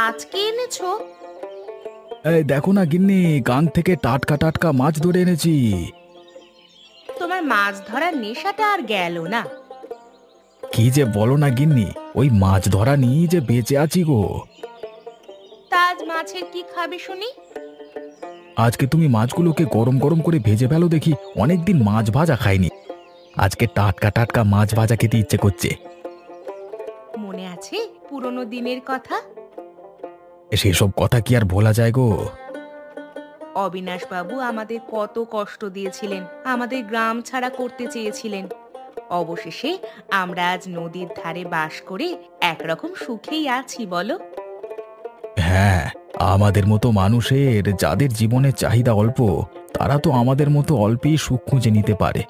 আজকে এনেছো? এই দেখো না গিন্নি, গাং থেকে টাটকা টাটকা মাছ ধরে এনেছি। তোমার মাছ ধরার নেশাটা আর গেল না। কি যে বলো না গিন্নি, ওই মাছ ধরা নিয়ে যে বেঁচে আছি গো। তাজ মাছের কি খাবে শুনি? আজকে তুমি মাছগুলোকে গরম গরম করে ভেজে ফেলো দেখি, অনেকদিন মাছ ভাজা খাইনি। আজকে টাটকা টাটকা মাছ ভাজা খেতে ইচ্ছে করছে। মনে আছে পুরনো দিনের কথা? সেসব কথা কি আর ভোলা যায় গো। অবিনাশ বাবু আমাদের কত কষ্ট দিয়েছিলেন, আমাদের গ্রাম ছাড়া করতে চেয়েছিলেন। অবশেষে আমরা আজ নদীর ধারে বাস করে একরকম সুখেই আছি বলো। হ্যাঁ, আমাদের মতো মানুষের যাদের জীবনের চাহিদা অল্প, তারা তো আমাদের মতো অল্পেই সুখ খুঁজে নিতে পারে।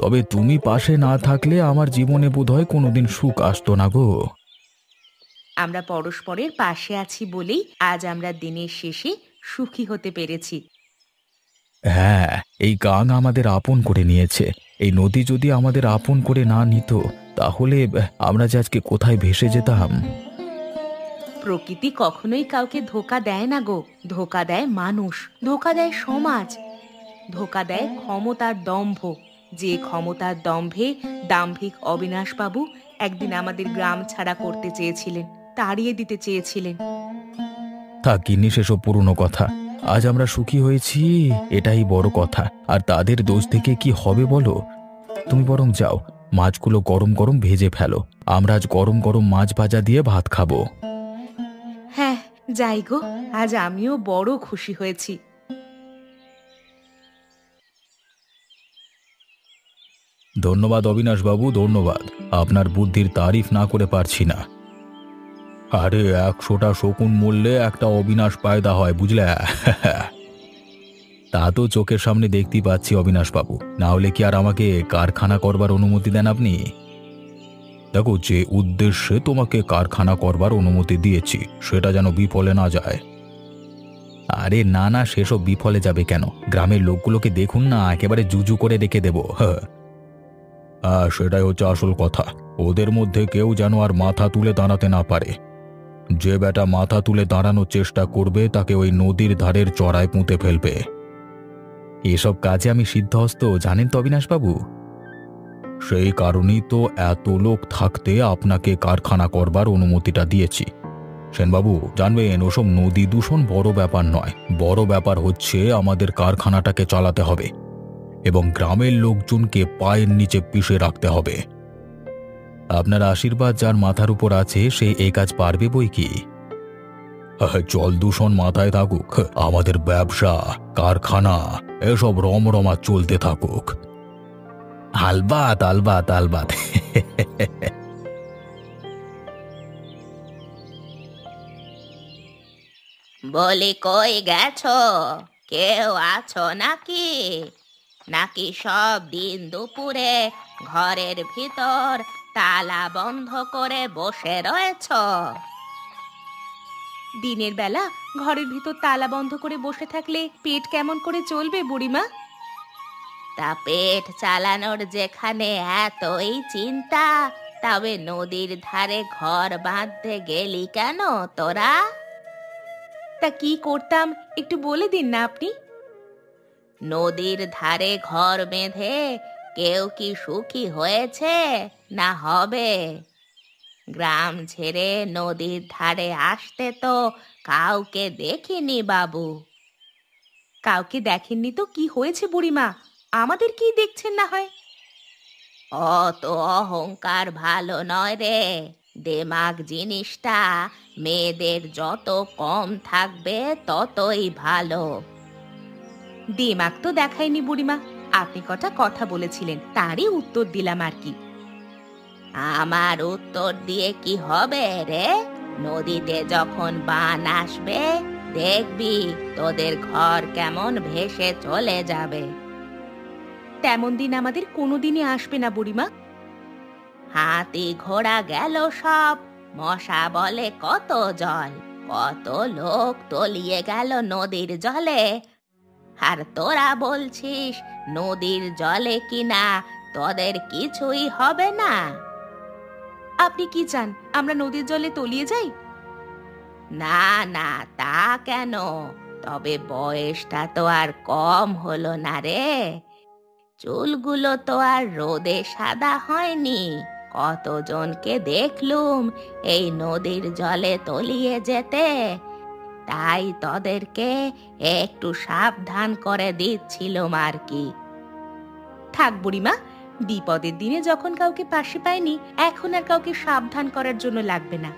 তবে তুমি পাশে না থাকলে আমার জীবনে বোধহয় কোনোদিন সুখ আসতো না গো। আমরা পরস্পরের পাশে আছি বলেই আজ আমরা দিনের শেষে সুখী হতে পেরেছি। হ্যাঁ, এই গাং আমাদের আপন করে নিয়েছে। এই নদী যদি আমাদের আপন করে না নিত, তাহলে আমরা যে আজকে কোথায় ভেসে যেতাম। প্রকৃতি কখনোই কাউকে ধোকা দেয় না গো। ধোকা দেয় মানুষ, ধোকা দেয় সমাজ, ধোকা দেয় ক্ষমতার দম্ভ। যে ক্ষমতার দম্ভে দাম্ভিক অবিনাশবাবু একদিন আমাদের গ্রাম ছাড়া করতে চেয়েছিলেন, তাড়িয়ে দিতে চেয়েছিলেন। থাক গিন্নি, সেসব পুরনো কথা। আজ আমরা সুখী হয়েছি, এটাই বড় কথা। আর তাদের দোষ থেকে কি হবে বলো? তুমি বরং যাও, মাছগুলো গরম গরম ভেজে ফেলো। আমরা আজ গরম গরম মাছ ভাজা দিয়ে ভাত খাবো। হ্যাঁ, যাই গো, আজ আমিও বড় খুশি হয়েছি। ধন্যবাদ অবিনাশবাবু, ধন্যবাদ। আপনার বুদ্ধির তারিফ না করে পারছি না। আরে ১০০টা শকুন মূল্যে একটা অবিনাশ পায়দা হয়, বুঝলে? তা তো চোখের সামনে দেখতেই পাচ্ছি অবিনাশবাবু, না হলে কি আর আমাকে কারখানা করবার অনুমতি দেন আপনি? দেখো, যে উদ্দেশ্যে তোমাকে কারখানা করবার অনুমতি দিয়েছি সেটা যেন বিফলে না যায়। আরে না না, সেসব বিফলে যাবে কেন? গ্রামের লোকগুলোকে দেখুন না, একেবারে জুজু করে রেখে দেবো। হ্যাঁ হ্যাঁ, সেটাই হচ্ছে আসল কথা। ওদের মধ্যে কেউ যেন আর মাথা তুলে দাঁড়াতে না পারে। যে বেটা মাথা তুলে দাঁড়ানোর চেষ্টা করবে তাকে ওই নদীর ধারের চড়ায় পুঁতে ফেলবে। এসব কাজে আমি সিদ্ধহস্ত, জানেন তো অবিনাশবাবু। সেই কারণেই তো এত লোক থাকতে আপনাকে কারখানা করবার অনুমতিটা দিয়েছি। সেনবাবু জানবেন, ওসব নদী দূষণ বড় ব্যাপার নয়। বড় ব্যাপার হচ্ছে আমাদের কারখানাটাকে চালাতে হবে এবং গ্রামের লোকজনকে পায়ের নিচে পিষে রাখতে হবে। আপনার আশীর্বাদ যার মাথার উপর আছে সে এই কাজ পারবে বই কি। জল দূষণ মাথায় থাকুক, আমাদের ব্যবসা, কারখানা এসব রমরমা চলতে থাকুক। আলবাত আলবাত আলবাত। বলি কই গেছো? কেউ আছো নাকি? নাকি সব দিন দুপুরে ঘরের ভিতর তালা বন্ধ করে বসে রয়েছ? দিনের বেলা ঘরের ভিতর তালা বন্ধ করে বসে থাকলে পেট কেমন করে চলবে বুড়িমা? তা পেট চালানোর যেখানে এতই চিন্তা, তবে নদীর ধারে ঘর বাঁধতে গেলি কেন তোরা? তা কি করতাম একটু বলে দিন না আপনি। নদীর ধারে ঘর বেঁধে কেউ কি সুখী হয়েছে না হবে? গ্রাম ছেড়ে নদীর ধারে আসতে তো কাউকে দেখিনি বাবু। কাউকে দেখেননি তো কি হয়েছে বুড়িমা? আমাদের কি দেখছেন না হয়? অত অহংকার ভালো নয় রে। দেমাগ জিনিসটা মেয়েদের যত কম থাকবে ততই ভালো। দেমাগ তো দেখায়নি বুড়িমা, আপনি কটা কথা বলেছিলেন তারই উত্তর দিলাম আর কি। আমার উত্তর দিয়ে কি হবে রে? নদীতে যখন বান আসবে দেখবি তোদের ঘর কেমন ভেসে চলে যাবে। তেমন দিন আমাদের কোনোদিনই আসবে না বুড়িমা। হাতি ঘোড়া গেল সব, মশা বলে কত জল, কত লোক তলিয়ে গেল নদীর জলে। আর তোরা বলছিস নদীর জলে কিনা তোদের কিছুই হবে না। আপনি কি চান আমরা নদীর জলে তলিয়ে যাই? না না, তা কেন? তবে বয়সটা তো আর কম হলো না রে। চুলগুলো তো আর রোদে সাদা হয়নি। কতজনকে দেখলুম এই নদীর জলে তলিয়ে যেতে। তাই তোদেরকে একটু সাবধান করে দিচ্ছিলাম আর কি। থাক বুড়িমা, বিপদের দিনে যখন কাউকে পাশে পাইনি, এখন আর কাউকে সাবধান করার জন্য লাগবে না।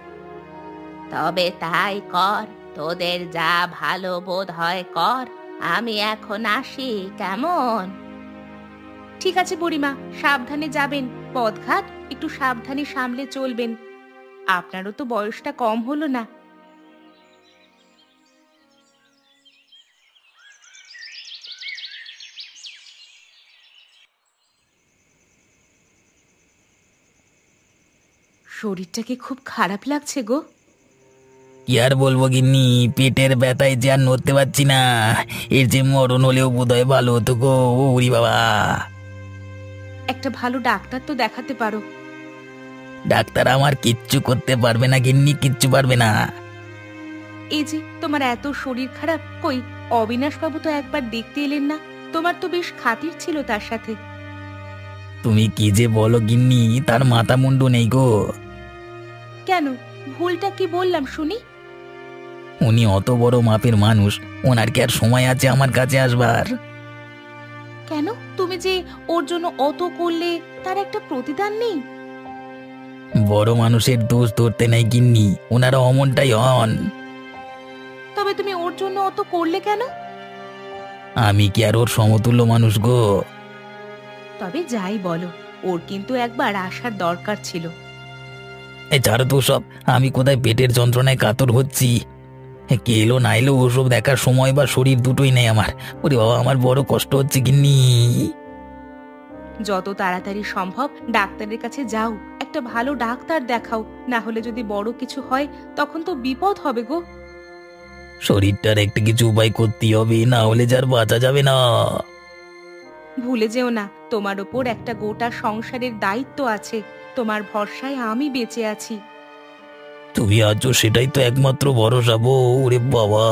তবে তাই কর, তোদের যা ভালো বোধ হয় কর। আমি এখন আসি, কেমন? ঠিক আছে বুড়িমা, সাবধানে যাবেন। পথঘাট একটু সাবধানে সামলে চলবেন। আপনারও তো বয়সটা কম হলো না। শরীরটাকে খুব খারাপ লাগছে গো। কি আর বলবো গিন্নি, পেটের ব্যথায় যে আর নড়তে পারছি না। এর যে মরণ হলেও বোধহয় ভালো হতো গো। ওরি বাবা! একটা ভালো ডাক্তার তো দেখাতে পারো। ডাক্তার আমার কিচ্ছু করতে পারবে না গিন্নি, কিচ্ছু পারবে না। এই যে তোমার এত শরীর খারাপ, কই অবিনাশ বাবু তো একবার দেখতে এলেন না? তোমার তো বেশ খাতির ছিল তার সাথে। তুমি কি যে বলো গিন্নি, তার মাথা মুন্ডু নেই গো। কেন, ভুলটা কি বললাম শুনি? উনি অত বড় মাপের মানুষ, ওনার কি আর সময় আছে আমার কাছে আসবার? কেন, তুমি যে ওর জন্য অত করলে, তার একটা প্রতিদান নেই? বড় মানুষের দোষ ধরতে নেই গিন্নি, ওনারা অমনটাই হন। তবে তুমি ওর জন্য অত করলে কেন? আমি কি আর ওর সমতুল্য মানুষ গো? তবে যাই বলো, ওর কিন্তু একবার আসার দরকার ছিল। এই ছাড়ো তো সব, আমি কোথায় পেটের যন্ত্রণায় কাতর হচ্ছি। কে এলো না এলো ওসব দেখার সময় বা শরীর দুটোই নেই আমার। ওরে বাবা, আমার বড় কষ্ট হচ্ছে গিন্নি। যত তাড়াতাড়ি সম্ভব ডাক্তারের কাছে যাও, একটা ভালো ডাক্তার দেখাও। না হলে যদি বড় কিছু হয়, তখন তো বিপদ হবে গো। শরীরটার একটা কিছু উপায় করতেই হবে, না হলে যার বাঁচা যাবে না। ভুলে যেও না, তোমার ওপর একটা গোটা সংসারের দায়িত্ব আছে। তোমার ভরসায় আমি বেঁচে আছি। তুমি আছো সেটাই তো একমাত্র ভরসা বউ। ওরে বাবা!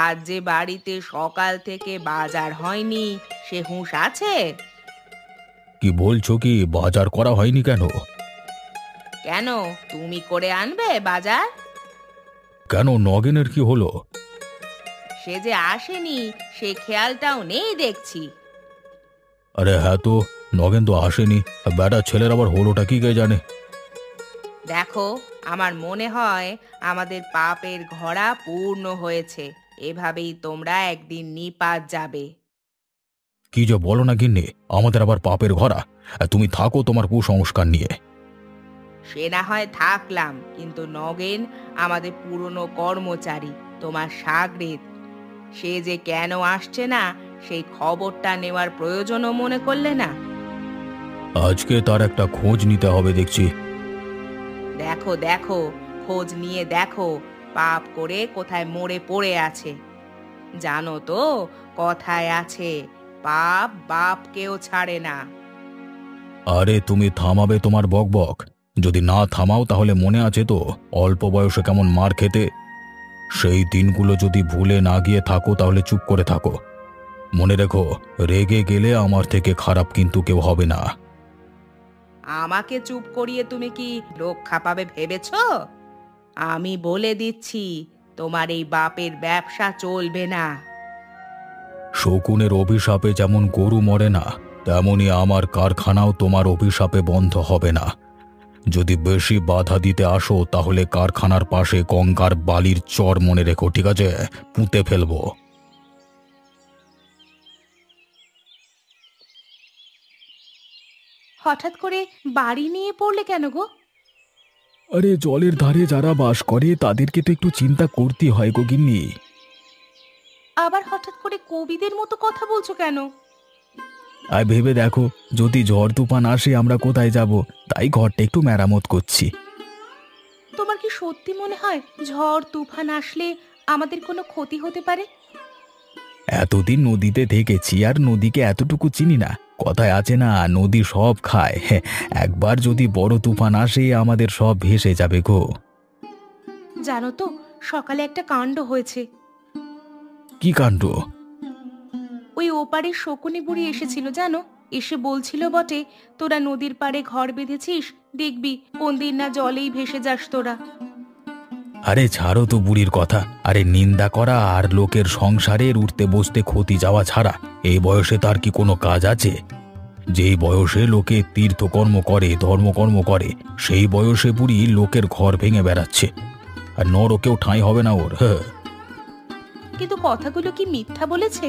আজ যে বাড়িতে সকাল থেকে বাজার হয়নি, সে হুঁশ আছে? কি বলছো, কি বাজার করা হয়নি কেন? কেন, তুমি করে আনবে বাজার? কেন, নগেনের কি হলো? সে যে আসেনি, সে খেয়ালটাও নেই দেখছি। আরে হ্যাঁ তো, নগেন তো আসেনি। বেটা ছেলের আবার হলোটা কি কে জানে। দেখো, আমার মনে হয় আমাদের পাপের ঘড়া পূর্ণ হয়েছে। এভাবেই তোমরা একদিন নিপাত যাবে। কি যে বলো না গিন্নি, আমাদের আবার পাপের ঘরা। তুমি থাকো তোমার কুসংস্কার নিয়ে। সে না হয় থাকলাম, কিন্তু নগেন আমাদের পুরনো কর্মচারী, তোমার সাগরেদ। সে যে কেন আসছে না, সেই খবরটা নেওয়ার প্রয়োজনও মনে করলে না? আজকে তার একটা খোঁজ নিতে হবে দেখছি। দেখো দেখো, খোঁজ নিয়ে দেখো পাপ করে কোথায় মরে পড়ে আছে। জানো তো, কথায় আছে, পাপ বাপকেও ছাড়ে না। আরে তুমি থামাবে তোমার বকবক? যদি না থামাও তাহলে মনে আছে তো অল্প বয়সে কেমন মার খেতে? সেই দিনগুলো যদি ভুলে না গিয়ে থাকো তাহলে চুপ করে থাকো। মনে রেখো, রেগে গেলে আমার থেকে খারাপ কিন্তু কেউ হবে না। আমাকে চুপ করিয়ে তুমি কি রক্ষা পাবে ভেবেছো? আমি বলে দিচ্ছি, তোমার এই বাপের ব্যবসা চলবে না। শকুনের অভিশাপে যেমন গরু মরে না, তেমনি আমার কারখানাও তোমার অভিশাপে বন্ধ হবে না। যদি বেশি বাধা দিতে আসো তাহলে কারখানার পাশে গঙ্গার বালির চর মনে রেখো, ঠিক আছে? পুঁতে ফেলবো। হঠাৎ করে বাড়ি নিয়ে পড়লে কেন গো? আরে জলের ধারে যারা বাস করে তাদেরকে তো একটু চিন্তা করতে হয় গো গিন্নি। আবার হঠাৎ করে কবিদের মতো কথা বলছো কেন? আর ভেবে দেখো, যদি ঝড় তুফান আসে আমরা কোথায় যাব? তাই ঘরটা একটু মেরামত করছি। তোমার কি সত্যি মনে হয় ঝড় তুফান আসলে আমাদের কোনো ক্ষতি হতে পারে? এতদিন নদীতে থেকেছি আর নদীকে এতটুকু চিনি না। কথায় আছে না, নদী সব খায়। একবার যদি বড় তুফান আসে আমাদের সব ভেসে যাবে গো। জানো তো, সকালে একটা কাণ্ড হয়েছে। কি কাণ্ড? ওই ওপারের শকুনি বুড়ি এসেছিল জানো। এসে বলছিল বটে, তোরা নদীর পাড়ে ঘর বেঁধেছিস, দেখবি কোন দিন না জলেই ভেসে যাস তোরা। আরে ছাড়ো তো বুড়ির কথা। আরে নিন্দা করা আর লোকের সংসারের উঠতে বসতে ক্ষতি যাওয়া ছাড়া এই বয়সে তার কি কোনো কাজ আছে? যেই বয়সে লোকে তীর্থকর্ম করে, ধর্মকর্ম করে, সেই বয়সে বুড়ি লোকের ঘর ভেঙে বেড়াচ্ছে। আর নরকেও ঠাঁই হবে না ওর। হ্যাঁ, কিন্তু কথাগুলো কি মিথ্যা বলেছে?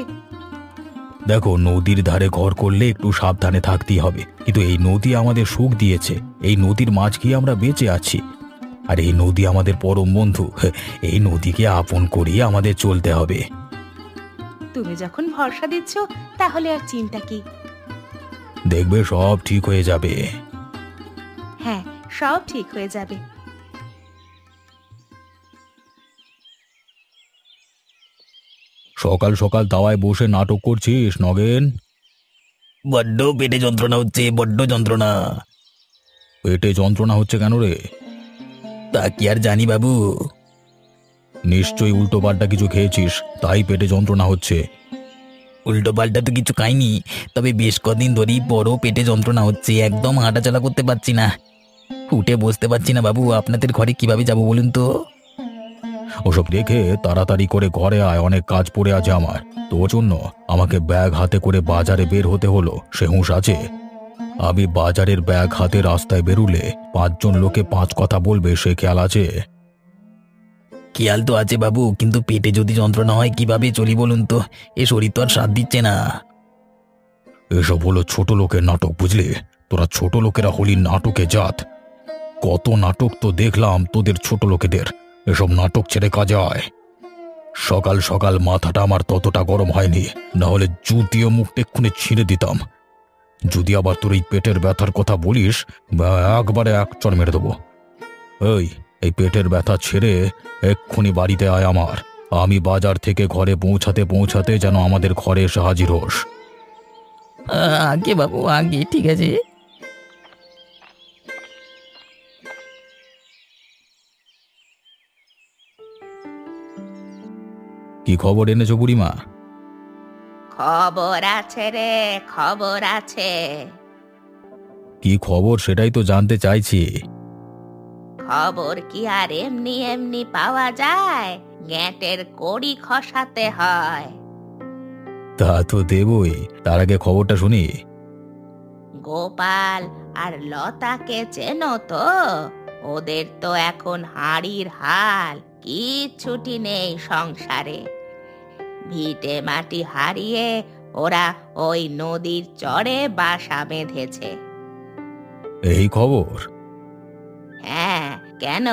দেখো, নদীর ধারে ঘর করলে একটু সাবধানে থাকতেই হবে, কিন্তু এই নদী আমাদের সুখ দিয়েছে। এই নদীর মাছ খেয়ে আমরা বেঁচে আছি। আর এই নদী আমাদের পরম বন্ধু। এই নদীকে আপন করিয়ে আমাদের চলতে হবে। তুমি যখন ভরসা দিচ্ছ, তাহলে আর চিন্তা কি। দেখবে সব ঠিক হয়ে যাবে। হ্যাঁ, সব ঠিক হয়ে যাবে। সকাল সকাল দাওয়ায় বসে নাটক করছিস নগেন? বড্ড পেটে যন্ত্রণা হচ্ছে, বড্ড যন্ত্রণা। পেটে যন্ত্রণা হচ্ছে কেন রে? তা কি আর জানি বাবু। নিশ্চয়ই উল্টো পাল্টা কিছু খেয়েছিস, তাই পেটে যন্ত্রণা হচ্ছে। উল্টো পাল্টা তো কিছু খাইনি, তবে বেশ কদিন ধরেই বড় পেটে যন্ত্রণা হচ্ছে। একদম হাঁটাচলা করতে পারছি না, উঠে বসতে পারছি না বাবু। আপনাদের ঘরে কিভাবে যাব বলুন তো? ওসব রেখে তাড়াতাড়ি করে ঘরে আয়, অনেক কাজ পড়ে আছে আমার। তোর জন্য আমাকে ব্যাগ হাতে করে বাজারে বের হতে হলো, সে হুঁশ আছে? আমি বাজারের ব্যাগ হাতে রাস্তায় বেরুলে 5 জন লোকে 5 কথা বলবে, সে খেয়াল আছে? খেয়াল তো আছে বাবু, কিন্তু পেটে যদি যন্ত্রণা হয় কিভাবে চলি বলুন তো? এ শরীর তো আর সাথ দিচ্ছে না। এসব হলো ছোট লোকের নাটক, বুঝলি? তোরা ছোট লোকেরা হলি নাটকে জাত। কত নাটক তো দেখলাম তোদের ছোট লোকেদের। এসব নাটক ছেড়ে কাজে আয়। সকাল সকাল মাথাটা আমার ততটা গরম হয়নি, না হলে জুতিয়ে মুখটা এক্ষুনি ছিঁড়ে দিতাম। যদি আবার তোর এই পেটের ব্যথার কথা বলিস, একবারে এক চড় মেরে দেবো। এই পেটের ব্যথা ছেড়ে এক্ষুনি বাড়িতে আয় আমার। আমি বাজার থেকে ঘরে পৌঁছাতে পৌঁছাতে যেন আমাদের ঘরে এসে হাজির হোস। আগে বাবু, আগে, ঠিক আছে। কি খবর এনেছো বুড়িমা? খবর আছে রে, খবর আছে। কি খবর সেটাই তো জানতে চাইছি। খবর কি আর এমনি এমনি পাওয়া যায়? গ্যাঁটের কড়ি খসাতে হয়। তা তো দেবই, তার আগে খবরটা শুনি। গোপাল আর লতাকে চেনো তো? ওদের তো এখন হাঁড়ির হাল, কিচ্ছুটি নেই সংসারে। ভিটে মাটি হারিয়ে ওরা ওই নদীর চরে বাসা বেঁধেছে। এই খবর? হ্যাঁ, কেন?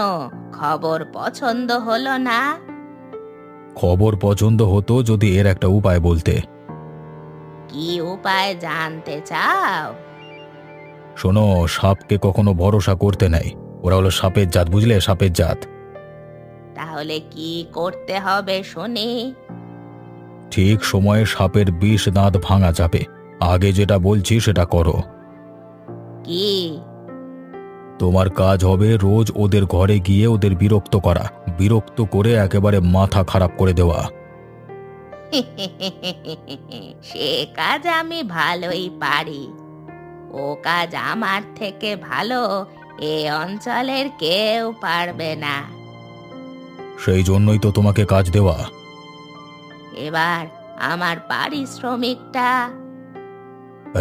খবর পছন্দ হলো না? খবর পছন্দ হতো যদি এর একটা উপায় বলতে। কি উপায় জানতে চাও? শোনো, সাপকে কখনো ভরসা করতে নেই। ওরা হলো সাপের জাত, বুঝলে? সাপের জাত। তাহলে কি করতে হবে শুনি? ঠিক সময়ে সাপের বিষ দাঁত ভাঙা যাবে। আগে যেটা বলছি সেটা করো। কি? তোমার কাজ হবে রোজ ওদের ঘরে গিয়ে ওদের বিরক্ত করা, বিরক্ত করে একেবারে মাথা খারাপ করে দেওয়া। সে কাজ আমি ভালোই পারি। ও কাজ আমার থেকে ভালো এ অঞ্চলের কেউ পারবে না। সেই জন্যই তো তোমাকে কাজ দেওয়া। এবার আমার পারিশ্রমিকটা।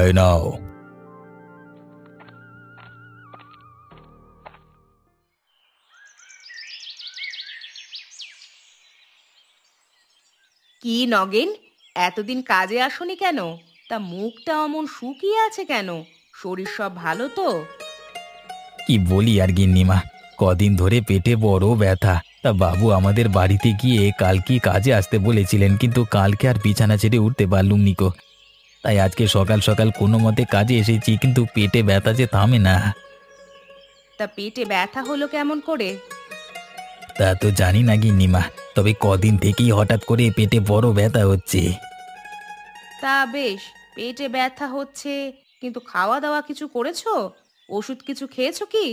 এই নাও। কি নগেন, এতদিন কাজে আসনি কেন? তা মুখটা অমন শুকিয়ে আছে কেন? শরীর সব ভালো তো? কি বলি আর গিন্নিমা, কদিন ধরে পেটে বড় ব্যথা। তা বাবু আমাদের বাড়িতে গিয়ে কালকে কাজে আসতে বলেছিলেন, কিন্তু কালকে আর বিছানা ছেড়ে উঠতে পারলুম নিকো। তাই আজকে সকাল সকাল কোনো মতে কাজে এসেছি, কিন্তু পেটে ব্যথা যে থামে না। তা পেটে ব্যথা হলো কেমন করে? তা তো জানি না গিন্নিমা, তবে কদিন থেকেই হঠাৎ করে পেটে বড় ব্যথা হচ্ছে। তা বেশ, পেটে ব্যথা হচ্ছে, কিন্তু খাওয়া দাওয়া কিছু করেছো? ওষুধ কিছু খেয়েছো কি?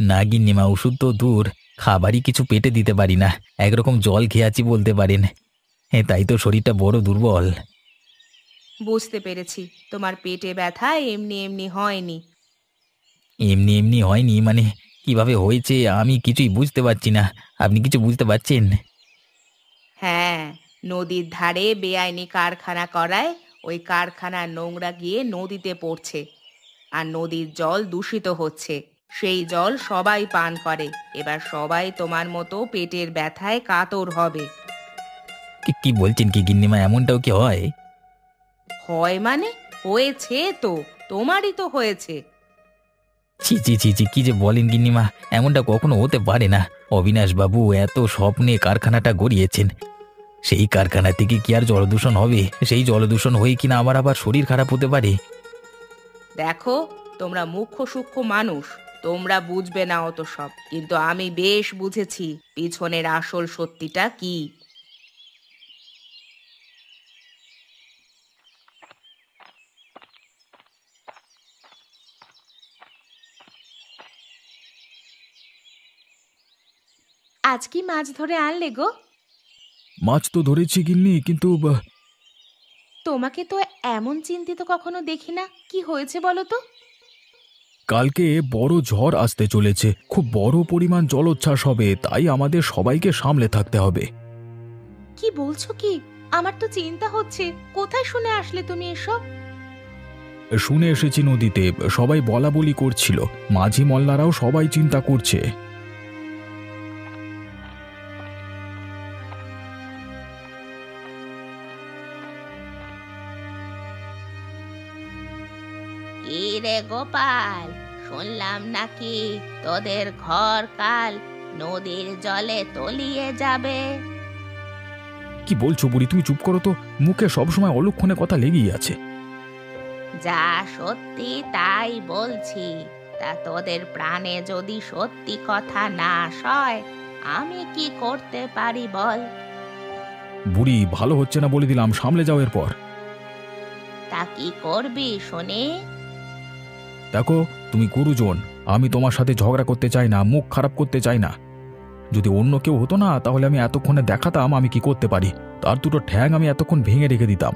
না গিন্নিমা, ওষুধ তো দূর, খাবারই কিছু পেটে দিতে পারি না। একরকম জল খেয়ে আছি বলতে পারেন। তাই তো শরীরটা বড় দুর্বল। বুঝতে পেরেছি, তোমার পেটে ব্যথা এমনি এমনি হয়নি। এমনি এমনি হয়নি মানে? কিভাবে হয়েছে আমি কিছুই বুঝতে পারছি না। আপনি কিছু বুঝতে পারছেন? হ্যাঁ, নদীর ধারে বেআইনি কারখানা করায় ওই কারখানার নোংরা গিয়ে নদীতে পড়ছে, আর নদীর জল দূষিত হচ্ছে। সেই জল সবাই পান করে। এবার সবাই তোমার মতো পেটের ব্যথায় কাতর হবে। কি কি বলছেন কি গিন্নিমা, এমনটাও কি হয়? হয় মানে? হয়েছে তো, তোমারই তো হয়েছে। ছি ছি ছি ছি, কি যে বলেন গিন্নিমা, এমনটা কখনো হতে পারে না। অবিনাশ বাবু এত স্বপ্নে কারখানাটা গড়িয়েছেন, সেই কারখানা থেকে কি আর জলদূষণ হবে? সেই জলদূষণ হয়ে কিনা আমার আবার শরীর খারাপ হতে পারে। দেখো, তোমরা মুখ্য সূক্ষ্ম মানুষ, তোমরা বুঝবে না অত সব, কিন্তু আমি বেশ বুঝেছি পিছনের আসল সত্যিটা কি। আজ কি মাছ ধরে আনলে গো? মাছ তো ধরেছি গিন্নি, কিন্তু তোমাকে তো এমন চিন্তিত কখনো দেখি না, কি হয়েছে বলো তো? কালকে বড় ঝড় আসতে চলেছে, খুব বড় পরিমাণ জলোচ্ছ্বাস হবে, তাই আমাদের সবাইকে সামলে থাকতে হবে। কি বলছো কি? আমার তো চিন্তা হচ্ছে। কোথায় শুনে আসলে তুমি এসব? শুনে এসেছি নদীতে, সবাই বলা বলি করছিল, মাঝি মল্লারাও সবাই চিন্তা করছে। কি রে গোপাল, শুনলাম নাকি তোদের ঘর কাল নদীর জলে তলিয়ে যাবে? কি বলছো বুড়ি, তুমি চুপ করো তো, মুখে সবসময় অলক্ষণে কথা লেগেই আছে। যা সত্যি তাই বলছি। তা তোদের প্রাণে যদি সত্যি কথা না সয়, আমি কি করতে পারি বল? বুড়ি, ভালো হচ্ছে না বলে দিলাম, সামলে যাও এরপর। তা কি করবি শুনি? দেখো, তুমি গুরুজন, আমি তোমার সাথে ঝগড়া করতে চাই না, মুখ খারাপ করতে চাই না। যদি অন্য কেউ হতো না, তাহলে আমি এতক্ষণে দেখাতাম আমি কি করতে পারি, তার দুটো ঠ্যাং আমি এতক্ষণ ভেঙে রেখে দিতাম।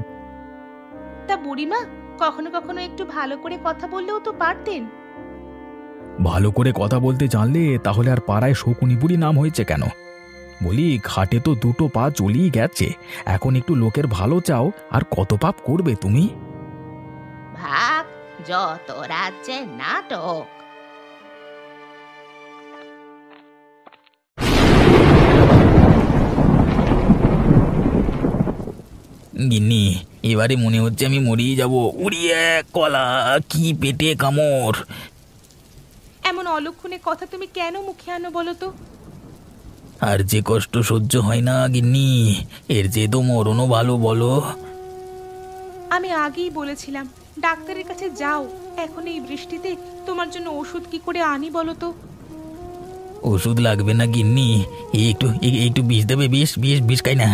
তা বুড়িমা, কখনো কখনো একটু ভালো করে কথা বললেও তো পারতেন। ভালো করে কথা বলতে জানলে তাহলে আর পাড়ায় শকুনি বুড়ি নাম হয়েছে কেন? বলি, ঘাটে তো দুটো পা চলিয়ে গেছে, এখন একটু লোকের ভালো চাও, আর কত পাপ করবে তুমি? ভাগ, যত রাজ্যে নাটক। গিন্নি, এবারে মনে হচ্ছে আমি মরিয়ে যাব। উড়িয়ে কলা, কি পেটে কামড়! এমন অলক্ষণে কথা তুমি কেন মুখে আনো বলো তো? আর যে কষ্ট সহ্য হয় না গিন্নি, এর যে তো মরণও ভালো, বলো। আমি আগেই বলেছিলাম ডাক্তারের কাছে যাও। এখন এই বৃষ্টিতে তোমার জন্য ওষুধ কি করে আনি বলো তো? ওষুধ লাগবে না গিন্নি, একটু বিষ দেবে? বিষ বিষ বিষ খাই না।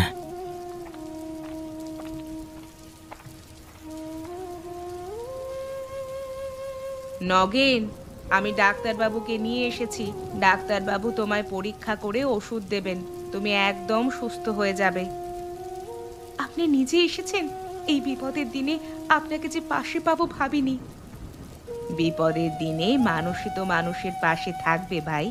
নগেন, আমি ডাক্তারবাবুকে নিয়ে এসেছি। ডাক্তারবাবু তোমায় পরীক্ষা করে ওষুধ দেবেন, তুমি একদম সুস্থ হয়ে যাবে। আপনি নিজে এসেছেন? এই বিপদের দিনে আপনাকে যে পাশে পাবো ভাবিনি। বিপদের দিনে মানুষই তো মানুষের পাশে থাকবে ভাই।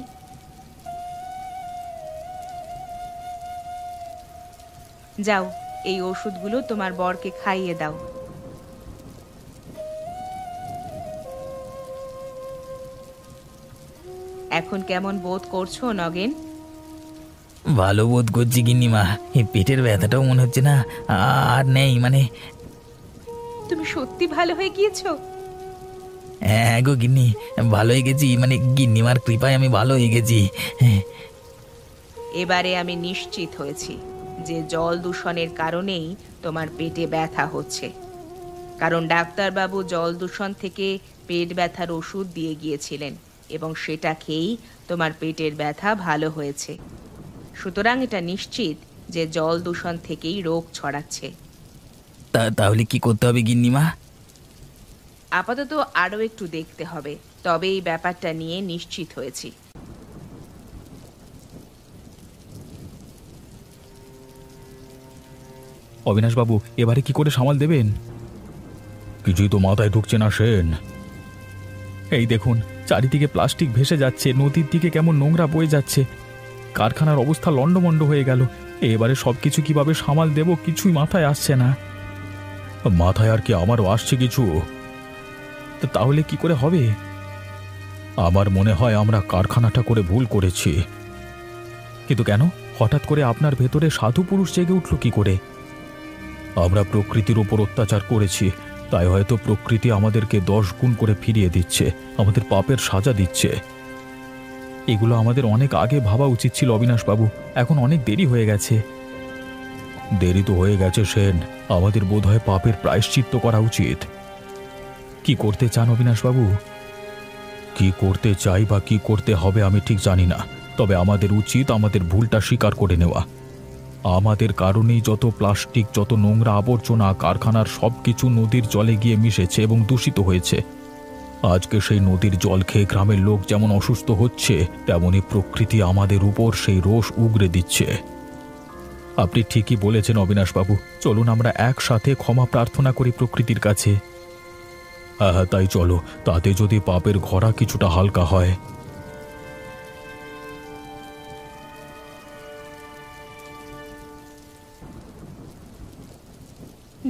যাও, এই ওষুধগুলো তোমার বরকে খাইয়ে দাও। এখন কেমন বোধ করছো নগেন? ভালো বোধ করছি গিন্নিমা, এই পেটের ব্যথাটাও মনে হচ্ছে না আর নেই মানে। তুমি সত্যি ভালো হয়ে গিয়েছো? হ্যাঁ গো গিন্নি, ভালো হয়ে গেছি, মানে গিন্নিমার কৃপায় আমি ভালো হয়ে গেছি। এবারে আমি নিশ্চিত হয়েছি যে জল দূষণের কারণেই তোমার পেটে ব্যথা হচ্ছে, কারণ ডাক্তারবাবু জল দূষণ থেকে পেট ব্যথার ওষুধ দিয়ে গিয়েছিলেন এবং সেটা খেয়েই তোমার পেটের ব্যথা ভালো হয়েছে। সুতরাং এটা নিশ্চিত যে জল দূষণ থেকেই রোগ ছড়াচ্ছে। তাহলে কি করতে হবে গিন্নিমা? আপাতত আরও একটু দেখতে হবে, তবে এই ব্যাপারটা নিয়ে নিশ্চিত হয়েছি। অবিনাশবাবু, এবারে কি করে সামাল দেবেন? কিছুই তো মাথায় ঢুকছে না সেন। এই দেখুন, চারিদিকে প্লাস্টিক ভেসে যাচ্ছে, নদীর দিকে কেমন নোংরা বয়ে যাচ্ছে, কারখানার অবস্থা লণ্ডভণ্ড হয়ে গেল। এবারে সবকিছু কিভাবে সামাল দেব কিছুই মাথায় আসছে না। মাথায় আর কি আমারও আসছে কিছু। তাহলে কি করে হবে? আমার মনে হয় আমরা কারখানাটা করে ভুল করেছি। কিন্তু কেন হঠাৎ করে আপনার ভেতরে সাধু পুরুষ জেগে উঠল কি করে? আমরা প্রকৃতির উপর অত্যাচার করেছি, তাই হয়তো প্রকৃতি আমাদেরকে 10 গুণ করে ফিরিয়ে দিচ্ছে, আমাদের পাপের সাজা দিচ্ছে। এগুলো আমাদের অনেক আগে ভাবা উচিত ছিল অবিনাশবাবু, এখন অনেক দেরি হয়ে গেছে। দেরি তো হয়ে গেছে সেন, আমাদের বোধহয় পাপের প্রায়শ্চিত্ত করা উচিত। কি করতে চান অবিনাশবাবু? কি করতে চাই বা কি করতে হবে আমি ঠিক জানি না, তবে আমাদের উচিত আমাদের ভুলটা স্বীকার করে নেওয়া। আমাদের কারণেই যত প্লাস্টিক, যত নোংরা আবর্জনা কারখানার সবকিছু নদীর জলে গিয়ে মিশেছে এবং দূষিত হয়েছে। আজকে সেই নদীর জল খেয়ে গ্রামের লোক যেমন অসুস্থ হচ্ছে, তেমনি প্রকৃতি আমাদের উপর সেই রোষ উগরে দিচ্ছে। আপনি ঠিকই বলেছেন অবিনাশবাবু, চলুন আমরা একসাথে ক্ষমা প্রার্থনা করি প্রকৃতির কাছে। হ্যাঁ হ্যাঁ, তাই চলো, তাতে যদি পাপের ঘোড়া কিছুটা হালকা হয়।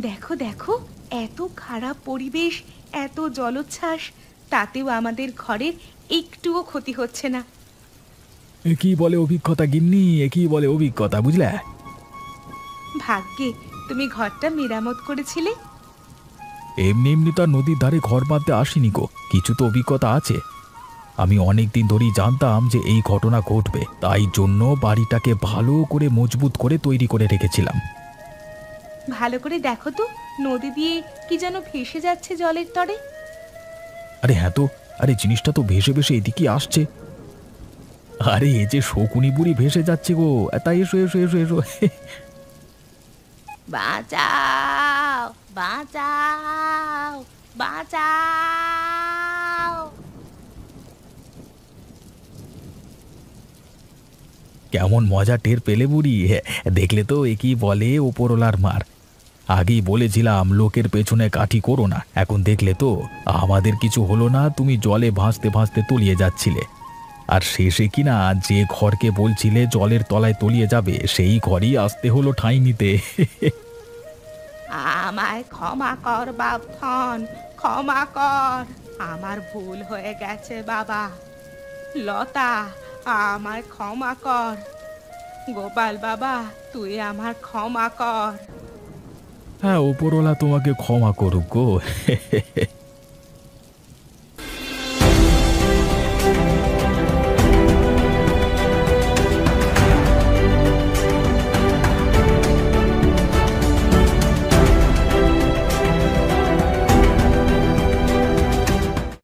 দেখো দেখো, এত খারাপ পরিবেশ, এত জলোচ্ছ্বাস, তাতেও আমাদের ঘরের একটুও ক্ষতি হচ্ছে না। কি বলে অভিজ্ঞতা গিন্নি, কি বলে অভিজ্ঞতা, বুঝলে? ভাগ্যে তুমি ঘরটা মেরামত করেছিলে। এমনি এমনি তো আর নদীর ধারে ঘর বাঁধতে আসিনি গো, কিছু তো অভিজ্ঞতা আছে। আমি অনেক দিন ধরেই জানতাম যে এই ঘটনা ঘটবে, তাই জন্য বাড়িটাকে ভালো করে মজবুত করে তৈরি করে রেখেছিলাম। ভালো করে দেখো তো, নদী দিয়ে কি যেন ভেসে যাচ্ছে জলের তরে। আরে হ্যাঁ তো, আরে জিনিসটা তো ভেসে ভেসে এদিকে আসছে। আরে এই যে শকুনি বুড়ি ভেসে যাচ্ছে গো, তাই এসো এসো এসো এসো। বাঁচাও, বাঁচাও, বাঁচাও। কেমন মজা টের পেলে বুড়ি, দেখলে তো একই বলে ওপরওয়ালার মার। আগেই বলেছিলাম লোকের পেছনে কাঠি করো না, এখন দেখলে তো আমাদের কিছু হলো না, তুমি জলে ভাসতে ভাসতে তলিয়ে যাচ্ছিলে। আর শেষে কিনা যে ঘরকে বলছিলে জলের তলায় তলিয়ে যাবে, সেই ঘরই আসতে হলো ঠাঁই নিতে। আমায় ক্ষমা কর বাপধন, ক্ষমা কর, আমার ভুল হয়ে গেছে বাবা। লতা, আমায় ক্ষমা কর। গোপাল বাবা, তুই আমার ক্ষমা কর। হ্যাঁ, ওপরওয়ালা তোমাকে ক্ষমা করুক গো।